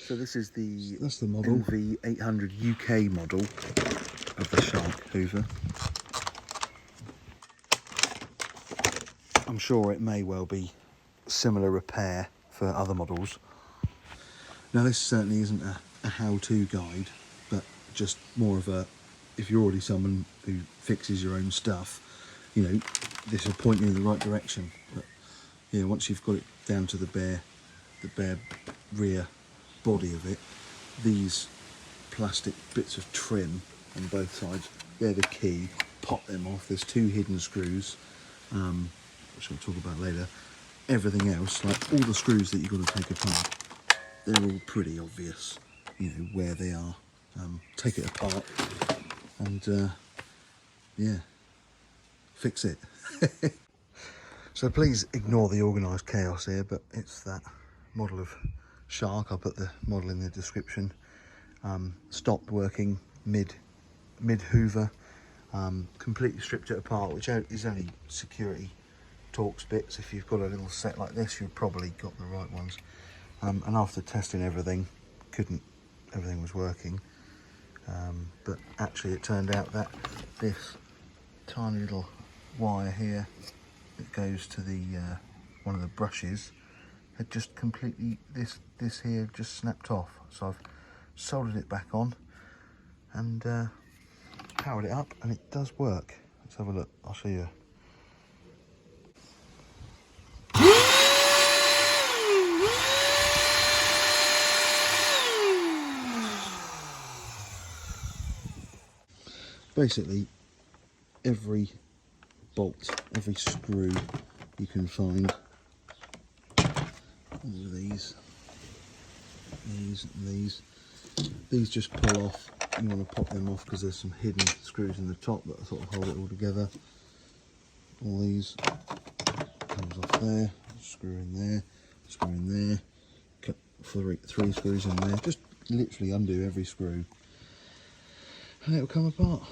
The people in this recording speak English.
So this is that's the model. NV800UK model of the Shark Hoover. I'm sure it may well be similar repair for other models. Now this certainly isn't a how-to guide, but just more of a, if you're already someone who fixes your own stuff, you know, this will point you in the right direction. But yeah, once you've got it down to the bare rear body of it, these plastic bits of trim on both sides, they're the key. Pop them off. There's two hidden screws, which I'll talk about later. Everything else, like all the screws that you've got to take apart, they're all pretty obvious, you know, where they are. Take it apart and yeah, fix it. So please ignore the organised chaos here, but it's that model of Shark. I'll put the model in the description. Stopped working mid Hoover, completely stripped it apart, which is only security Torx bits. If you've got a little set like this, you've probably got the right ones. And after testing everything, everything was working. But actually it turned out that this tiny little wire here that goes to the one of the brushes had just completely, this here just snapped off. So I've soldered it back on and powered it up, and it does work. Let's have a look. I'll show you. Basically, every bolt, every screw you can find. These just pull off. You want to pop them off because there's some hidden screws in the top that sort of hold it all together. All these comes off there, screw in there, screw in there, cut three screws in there. Just literally undo every screw and it will come apart.